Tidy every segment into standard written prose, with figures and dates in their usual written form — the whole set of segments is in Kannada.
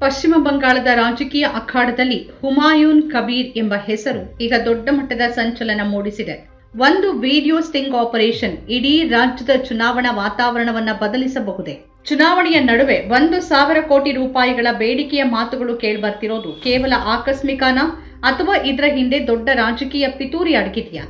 ಪಶ್ಚಿಮ ಬಂಗಾಳದ ರಾಜಕೀಯ ಅಖಾಡದಲ್ಲಿ ಹುಮಾಯೂನ್ ಕಬೀರ್ ಎಂಬ ಹೆಸರು ಈಗ ದೊಡ್ಡ ಮಟ್ಟದ ಸಂಚಲನ ಮೂಡಿಸಿದೆ. ಒಂದು ವಿಡಿಯೋ ಸ್ಟಿಂಗ್ ಆಪರೇಷನ್ ಇಡೀ ರಾಜ್ಯದ ಚುನಾವಣಾ ವಾತಾವರಣವನ್ನ ಬದಲಿಸಬಹುದೇ? ಚುನಾವಣೆಯ ನಡುವೆ 1,000 ಕೋಟಿ ರೂಪಾಯಿಗಳ ಬೇಡಿಕೆಯ ಮಾತುಗಳು ಕೇಳಿಬರ್ತಿರೋದು ಕೇವಲ ಆಕಸ್ಮಿಕನಾ ಅಥವಾ ಇದರ ಹಿಂದೆ ದೊಡ್ಡ ರಾಜಕೀಯ ಪಿತೂರಿ ಅಡಗಿದೆಯಾ?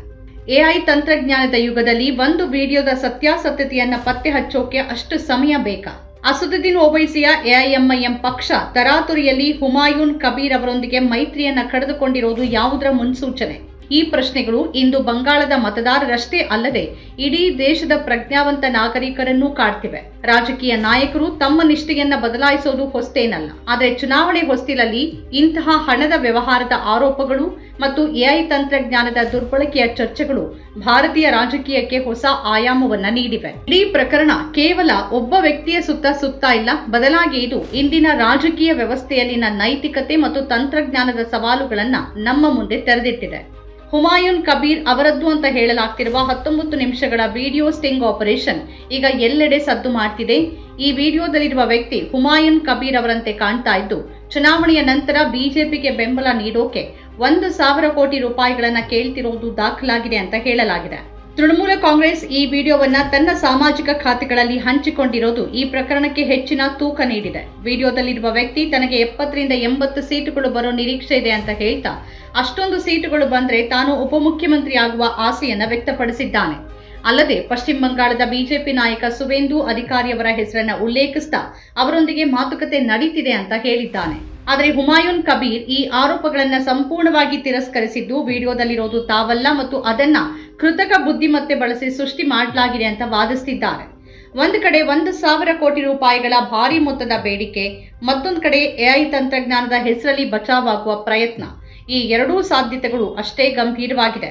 ಎಐ ತಂತ್ರಜ್ಞಾನದ ಯುಗದಲ್ಲಿ ಒಂದು ವಿಡಿಯೋದ ಸತ್ಯಾಸತ್ಯತೆಯನ್ನ ಪತ್ತೆ ಹಚ್ಚೋಕೆ ಅಷ್ಟು ಸಮಯ ಬೇಕಾ? ಅಸದುದ್ದೀನ್ ಓವೈಸಿಯ ಎಐಎಂಐಎಂ ಪಕ್ಷ ತರಾತುರಿಯಲ್ಲಿ ಹುಮಾಯೂನ್ ಕಬೀರ್ ಅವರೊಂದಿಗೆ ಮೈತ್ರಿಯನ್ನ ಕಡಿದುಕೊಂಡಿರೋದು ಯಾವುದರ ಮುನ್ಸೂಚನೆ? ಈ ಪ್ರಶ್ನೆಗಳು ಇಂದು ಬಂಗಾಳದ ಮತದಾರರಷ್ಟೇ ಅಲ್ಲದೆ ಇಡೀ ದೇಶದ ಪ್ರಜ್ಞಾವಂತ ನಾಗರಿಕರನ್ನೂ ಕಾಡ್ತಿವೆ. ರಾಜಕೀಯ ನಾಯಕರು ತಮ್ಮ ನಿಷ್ಠೆಯನ್ನ ಬದಲಾಯಿಸೋದು ಹೊಸ್ತೇನಲ್ಲ. ಆದರೆ ಚುನಾವಣೆ ಹೊಸ್ತಿಲಲ್ಲಿ ಇಂತಹ ಹಣದ ವ್ಯವಹಾರದ ಆರೋಪಗಳು ಮತ್ತು ಎಐ ತಂತ್ರಜ್ಞಾನದ ದುರ್ಬಳಕೆಯ ಚರ್ಚೆಗಳು ಭಾರತೀಯ ರಾಜಕೀಯಕ್ಕೆ ಹೊಸ ಆಯಾಮವನ್ನ ನೀಡಿವೆ. ಇಡೀ ಪ್ರಕರಣ ಕೇವಲ ಒಬ್ಬ ವ್ಯಕ್ತಿಯ ಸುತ್ತ ಇಲ್ಲ, ಬದಲಾಗಿ ಇದು ಇಂದಿನ ರಾಜಕೀಯ ವ್ಯವಸ್ಥೆಯಲ್ಲಿನ ನೈತಿಕತೆ ಮತ್ತು ತಂತ್ರಜ್ಞಾನದ ಸವಾಲುಗಳನ್ನ ನಮ್ಮ ಮುಂದೆ ತೆರೆದಿಟ್ಟಿದೆ. ಹುಮಾಯೂನ್ ಕಬೀರ್ ಅವರದ್ದು ಅಂತ ಹೇಳಲಾಗ್ತಿರುವ 19 ನಿಮಿಷಗಳ ವಿಡಿಯೋ ಸ್ಟಿಂಗ್ ಆಪರೇಷನ್ ಈಗ ಎಲ್ಲೆಡೆ ಸದ್ದು ಮಾಡ್ತಿದೆ. ಈ ವಿಡಿಯೋದಲ್ಲಿರುವ ವ್ಯಕ್ತಿ ಹುಮಾಯೂನ್ ಕಬೀರ್ ಅವರಂತೆ ಕಾಣ್ತಾ ಇದ್ದು, ಚುನಾವಣೆಯ ನಂತರ ಬಿಜೆಪಿಗೆ ಬೆಂಬಲ ನೀಡೋಕೆ 1,000 ಕೋಟಿ ರೂಪಾಯಿಗಳನ್ನ ಕೇಳ್ತಿರೋದು ದಾಖಲಾಗಿದೆ ಅಂತ ಹೇಳಲಾಗಿದೆ. ತೃಣಮೂಲ ಕಾಂಗ್ರೆಸ್ ಈ ವಿಡಿಯೋವನ್ನ ತನ್ನ ಸಾಮಾಜಿಕ ಖಾತೆಗಳಲ್ಲಿ ಹಂಚಿಕೊಂಡಿರೋದು ಈ ಪ್ರಕರಣಕ್ಕೆ ಹೆಚ್ಚಿನ ತೂಕ ನೀಡಿದೆ. ವಿಡಿಯೋದಲ್ಲಿರುವ ವ್ಯಕ್ತಿ ತನಗೆ 70ರಿಂದ 80 ಸೀಟುಗಳು ಬರೋ ನಿರೀಕ್ಷೆ ಇದೆ ಅಂತ ಹೇಳ್ತಾ, ಅಷ್ಟೊಂದು ಸೀಟುಗಳು ಬಂದ್ರೆ ತಾನು ಉಪಮುಖ್ಯಮಂತ್ರಿ ಆಗುವ ಆಸೆಯನ್ನ ವ್ಯಕ್ತಪಡಿಸಿದ್ದಾನೆ. ಅಲ್ಲದೆ ಪಶ್ಚಿಮ ಬಂಗಾಳದ ಬಿಜೆಪಿ ನಾಯಕ ಸುವೇಂದು ಅಧಿಕಾರಿ ಅವರ ಹೆಸರನ್ನ ಉಲ್ಲೇಖಿಸ್ತಾ ಅವರೊಂದಿಗೆ ಮಾತುಕತೆ ನಡೀತಿದೆ ಅಂತ ಹೇಳಿದ್ದಾನೆ. ಆದರೆ ಹುಮಾಯೂನ್ ಕಬೀರ್ ಈ ಆರೋಪಗಳನ್ನ ಸಂಪೂರ್ಣವಾಗಿ ತಿರಸ್ಕರಿಸಿದ್ದು, ವಿಡಿಯೋದಲ್ಲಿರೋದು ತಾವಲ್ಲ ಮತ್ತು ಅದನ್ನ ಕೃತಕ ಬುದ್ಧಿಮತ್ತೆ ಬಳಸಿ ಸೃಷ್ಟಿ ಮಾಡಲಾಗಿದೆ ಅಂತ ವಾದಿಸುತ್ತಿದ್ದಾರೆ. ಒಂದು ಕಡೆ 1,000 ಕೋಟಿ ರೂಪಾಯಿಗಳ ಭಾರಿ ಮೊತ್ತದ ಬೇಡಿಕೆ, ಮತ್ತೊಂದು ಕಡೆ ಎಐ ತಂತ್ರಜ್ಞಾನದ ಹೆಸರಲ್ಲಿ ಬಚಾವಾಗುವ ಪ್ರಯತ್ನ. ಈ ಎರಡೂ ಸಾಧ್ಯತೆಗಳು ಅಷ್ಟೇ ಗಂಭೀರವಾಗಿದೆ.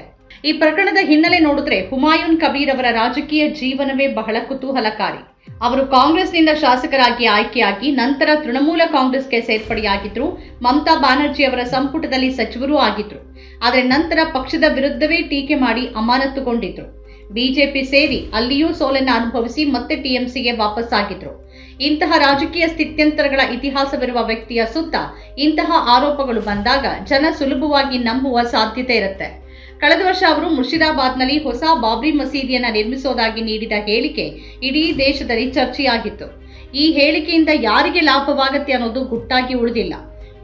ಈ ಪ್ರಕರಣದ ಹಿನ್ನೆಲೆ ನೋಡಿದ್ರೆ ಹುಮಾಯೂನ್ ಕಬೀರ್ ಅವರ ರಾಜಕೀಯ ಜೀವನವೇ ಬಹಳ ಕುತೂಹಲಕಾರಿ. ಅವರು ಕಾಂಗ್ರೆಸ್ನಿಂದ ಶಾಸಕರಾಗಿ ಆಯ್ಕೆಯಾಗಿ ನಂತರ ತೃಣಮೂಲ ಕಾಂಗ್ರೆಸ್ಗೆ ಸೇರ್ಪಡೆಯಾಗಿದ್ರು. ಮಮತಾ ಬ್ಯಾನರ್ಜಿ ಅವರ ಸಂಪುಟದಲ್ಲಿ ಸಚಿವರೂ ಆಗಿದ್ರು. ಆದರೆ ನಂತರ ಪಕ್ಷದ ವಿರುದ್ಧವೇ ಟೀಕೆ ಮಾಡಿ ಅಮಾನತುಗೊಂಡಿದ್ರು. ಬಿಜೆಪಿ ಸೇರಿ ಅಲ್ಲಿಯೂ ಸೋಲನ್ನ ಅನುಭವಿಸಿ ಮತ್ತೆ ಟಿಎಂಸಿಗೆ ವಾಪಸ್ಸಾಗಿದ್ರು. ಇಂತಹ ರಾಜಕೀಯ ಸ್ಥಿತ್ಯಂತರಗಳ ಇತಿಹಾಸವಿರುವ ವ್ಯಕ್ತಿಯ ಸುತ್ತ ಇಂತಹ ಆರೋಪಗಳು ಬಂದಾಗ ಜನ ಸುಲಭವಾಗಿ ನಂಬುವ ಸಾಧ್ಯತೆ ಇರುತ್ತೆ. ಕಳೆದ ವರ್ಷ ಅವರು ಮುರ್ಷಿದಾಬಾದ್ನಲ್ಲಿ ಹೊಸ ಬಾಬ್ರಿ ಮಸೀದಿಯನ್ನ ನಿರ್ಮಿಸೋದಾಗಿ ನೀಡಿದ ಹೇಳಿಕೆ ಇಡೀ ದೇಶದಲ್ಲಿ ಚರ್ಚೆಯಾಗಿತ್ತು. ಈ ಹೇಳಿಕೆಯಿಂದ ಯಾರಿಗೆ ಲಾಭವಾಗುತ್ತೆ ಅನ್ನೋದು ಗುಟ್ಟಾಗಿ ಉಳಿದಿಲ್ಲ.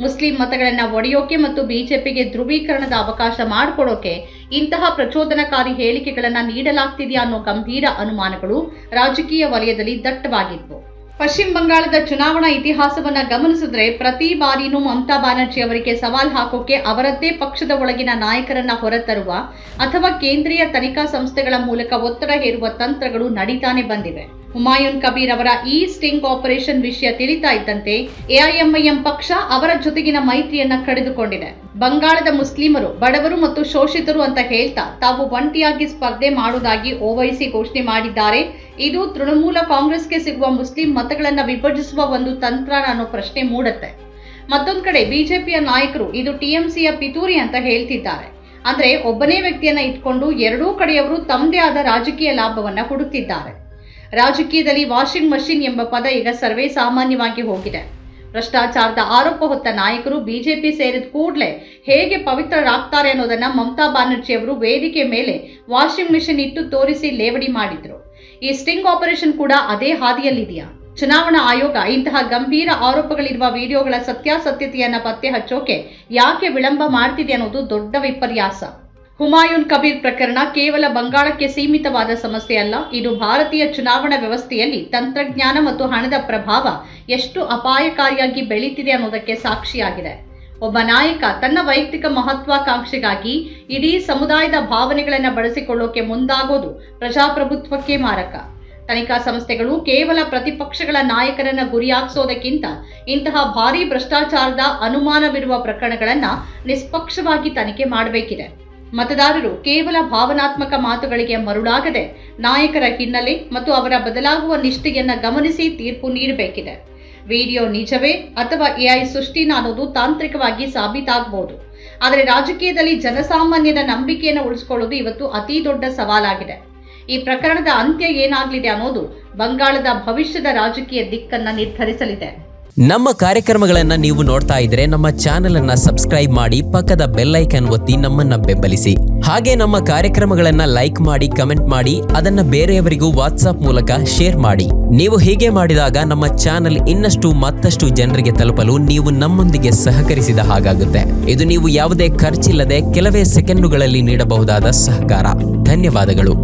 ಮುಸ್ಲಿಂ ಮತಗಳನ್ನ ಒಡೆಯೋಕೆ ಮತ್ತು ಬಿಜೆಪಿಗೆ ಧ್ರುವೀಕರಣದ ಅವಕಾಶ ಮಾಡಿಕೊಡೋಕೆ ಇಂತಹ ಪ್ರಚೋದನಕಾರಿ ಹೇಳಿಕೆಗಳನ್ನ ನೀಡಲಾಗ್ತಿದೆಯಾ ಅನ್ನೋ ಗಂಭೀರ ಅನುಮಾನಗಳು ರಾಜಕೀಯ ವಲಯದಲ್ಲಿ ದಟ್ಟವಾಗಿದ್ವು. ಪಶ್ಚಿಮ ಬಂಗಾಳದ ಚುನಾವಣಾ ಇತಿಹಾಸವನ್ನ ಗಮನಿಸಿದ್ರೆ ಪ್ರತಿ ಬಾರಿನೂ ಮಮತಾ ಬ್ಯಾನರ್ಜಿ ಅವರಿಗೆ ಸವಾಲ್ ಹಾಕೋಕೆ ಅವರದ್ದೇ ಪಕ್ಷದ ಒಳಗಿನ ನಾಯಕರನ್ನ ಹೊರತರುವ ಅಥವಾ ಕೇಂದ್ರೀಯ ತನಿಖಾ ಸಂಸ್ಥೆಗಳ ಮೂಲಕ ಒತ್ತಡ ಹೇರುವ ತಂತ್ರಗಳು ನಡೀತಾನೆ ಬಂದಿವೆ. ಹುಮಾಯೂನ್ ಕಬೀರ್ ಅವರ ಈ ಸ್ಟಿಂಗ್ ಆಪರೇಷನ್ ವಿಷಯ ತಿಳಿತಾ ಇದ್ದಂತೆ ಎಐಎಂಐಎಂ ಪಕ್ಷ ಅವರ ಜೊತೆಗಿನ ಮೈತ್ರಿಯನ್ನ ಕಡಿದುಕೊಂಡಿದೆ. ಬಂಗಾಳದ ಮುಸ್ಲಿಮರು ಬಡವರು ಮತ್ತು ಶೋಷಿತರು ಅಂತ ಹೇಳ್ತಾ ತಾವು ಒಂಟಿಯಾಗಿ ಸ್ಪರ್ಧೆ ಮಾಡುವುದಾಗಿ ಓವೈಸಿ ಘೋಷಣೆ ಮಾಡಿದ್ದಾರೆ. ಇದು ತೃಣಮೂಲ ಕಾಂಗ್ರೆಸ್ಗೆ ಸಿಗುವ ಮುಸ್ಲಿಂ ಮತಗಳನ್ನ ವಿಭಜಿಸುವ ಒಂದು ತಂತ್ರ ಅನ್ನೋ ಪ್ರಶ್ನೆ ಮೂಡುತ್ತೆ. ಮತ್ತೊಂದು ಕಡೆ ಬಿಜೆಪಿಯ ನಾಯಕರು ಇದು ಟಿಎಂಸಿಯ ಪಿತೂರಿ ಅಂತ ಹೇಳ್ತಿದ್ದಾರೆ. ಅಂದ್ರೆ ಒಬ್ಬನೇ ವ್ಯಕ್ತಿಯನ್ನ ಇಟ್ಕೊಂಡು ಎರಡೂ ಕಡೆಯವರು ತಮ್ಮದೇ ಆದ ರಾಜಕೀಯ ಲಾಭವನ್ನ ಹುಡುಕ್ತಿದ್ದಾರೆ. ರಾಜಕೀಯದಲ್ಲಿ ವಾಷಿಂಗ್ ಮಷಿನ್ ಎಂಬ ಪದ ಈಗ ಸರ್ವೇ ಸಾಮಾನ್ಯವಾಗಿ ಹೋಗಿದೆ. ಭ್ರಷ್ಟಾಚಾರದ ಆರೋಪ ಹೊತ್ತ ನಾಯಕರು ಬಿಜೆಪಿ ಸೇರಿದ ಕೂಡಲೇ ಹೇಗೆ ಪವಿತ್ರರಾಗ್ತಾರೆ ಅನ್ನೋದನ್ನ ಮಮತಾ ಬ್ಯಾನರ್ಜಿ ಅವರು ವೇದಿಕೆ ಮೇಲೆ ವಾಷಿಂಗ್ ಮಿಷಿನ್ ಇಟ್ಟು ತೋರಿಸಿ ಲೇವಡಿ ಮಾಡಿದ್ರು. ಈ ಸ್ಟಿಂಗ್ ಆಪರೇಷನ್ ಕೂಡ ಅದೇ ಹಾದಿಯಲ್ಲಿದೆಯಾ? ಚುನಾವಣಾ ಆಯೋಗ ಇಂತಹ ಗಂಭೀರ ಆರೋಪಗಳಿರುವ ವಿಡಿಯೋಗಳ ಸತ್ಯಾಸತ್ಯತೆಯನ್ನ ಪತ್ತೆ ಹಚ್ಚೋಕೆ ಯಾಕೆ ವಿಳಂಬ ಮಾಡ್ತಿದೆ ಅನ್ನೋದು ದೊಡ್ಡ ವಿಪರ್ಯಾಸ. ಹುಮಾಯೂನ್ ಕಬೀರ್ ಪ್ರಕರಣ ಕೇವಲ ಬಂಗಾಳಕ್ಕೆ ಸೀಮಿತವಾದ ಸಮಸ್ಯೆ ಅಲ್ಲ. ಇದು ಭಾರತೀಯ ಚುನಾವಣಾ ವ್ಯವಸ್ಥೆಯಲ್ಲಿ ತಂತ್ರಜ್ಞಾನ ಮತ್ತು ಹಣದ ಪ್ರಭಾವ ಎಷ್ಟು ಅಪಾಯಕಾರಿಯಾಗಿ ಬೆಳೀತಿದೆ ಅನ್ನೋದಕ್ಕೆ ಸಾಕ್ಷಿಯಾಗಿದೆ. ಒಬ್ಬ ನಾಯಕ ತನ್ನ ವೈಯಕ್ತಿಕ ಮಹತ್ವಾಕಾಂಕ್ಷೆಗಾಗಿ ಇಡೀ ಸಮುದಾಯದ ಭಾವನೆಗಳನ್ನು ಬಳಸಿಕೊಳ್ಳೋಕೆ ಮುಂದಾಗೋದು ಪ್ರಜಾಪ್ರಭುತ್ವಕ್ಕೆ ಮಾರಕ. ತನಿಖಾ ಸಂಸ್ಥೆಗಳು ಕೇವಲ ಪ್ರತಿಪಕ್ಷಗಳ ನಾಯಕರನ್ನ ಗುರಿಯಾಗಿಸೋದಕ್ಕಿಂತ ಇಂತಹ ಭಾರೀ ಭ್ರಷ್ಟಾಚಾರದ ಅನುಮಾನವಿರುವ ಪ್ರಕರಣಗಳನ್ನ ನಿಷ್ಪಕ್ಷವಾಗಿ ತನಿಖೆ ಮಾಡಬೇಕಿದೆ. ಮತದಾರರು ಕೇವಲ ಭಾವನಾತ್ಮಕ ಮಾತುಗಳಿಗೆ ಮರುಳಾಗದೆ ನಾಯಕರ ಹಿನ್ನೆಲೆ ಮತ್ತು ಅವರ ಬದಲಾಗುವ ನಿಷ್ಠೆಯನ್ನ ಗಮನಿಸಿ ತೀರ್ಪು ನೀಡಬೇಕಿದೆ. ವಿಡಿಯೋ ನಿಜವೇ ಅಥವಾ ಎಐ ಸೃಷ್ಟಿನ ಅನ್ನೋದು ತಾಂತ್ರಿಕವಾಗಿ ಸಾಬೀತಾಗಬಹುದು. ಆದರೆ ರಾಜಕೀಯದಲ್ಲಿ ಜನಸಾಮಾನ್ಯನ ನಂಬಿಕೆಯನ್ನು ಉಳಿಸಿಕೊಳ್ಳೋದು ಇವತ್ತು ಅತಿ ದೊಡ್ಡ ಸವಾಲಾಗಿದೆ. ಈ ಪ್ರಕರಣದ ಅಂತ್ಯ ಏನಾಗಲಿದೆ ಅನ್ನೋದು ಬಂಗಾಳದ ಭವಿಷ್ಯದ ರಾಜಕೀಯ ದಿಕ್ಕನ್ನ ನಿರ್ಧರಿಸಲಿದೆ. ನಮ್ಮ ಕಾರ್ಯಕ್ರಮಗಳನ್ನ ನೀವು ನೋಡ್ತಾ ಇದ್ರೆ ನಮ್ಮ ಚಾನೆಲ್ ಅನ್ನ ಸಬ್ಸ್ಕ್ರೈಬ್ ಮಾಡಿ, ಪಕ್ಕದ ಬೆಲ್ ಐಕಾನ್ ಒತ್ತಿ ನಮ್ಮನ್ನ ಬೆಂಬಲಿಸಿ. ಹಾಗೆ ನಮ್ಮ ಕಾರ್ಯಕ್ರಮಗಳನ್ನ ಲೈಕ್ ಮಾಡಿ, ಕಮೆಂಟ್ ಮಾಡಿ, ಅದನ್ನ ಬೇರೆಯವರಿಗೂ ವಾಟ್ಸ್ಆಪ್ ಮೂಲಕ ಶೇರ್ ಮಾಡಿ. ನೀವು ಹೀಗೆ ಮಾಡಿದಾಗ ನಮ್ಮ ಚಾನೆಲ್ ಇನ್ನಷ್ಟು ಮತ್ತಷ್ಟು ಜನರಿಗೆ ತಲುಪಲು ನೀವು ನಮ್ಮೊಂದಿಗೆ ಸಹಕರಿಸಿದ ಹಾಗಾಗುತ್ತೆ. ಇದು ನೀವು ಯಾವುದೇ ಖರ್ಚಿಲ್ಲದೆ ಕೆಲವೇ ಸೆಕೆಂಡುಗಳಲ್ಲಿ ನೀಡಬಹುದಾದ ಸಹಕಾರ. ಧನ್ಯವಾದಗಳು.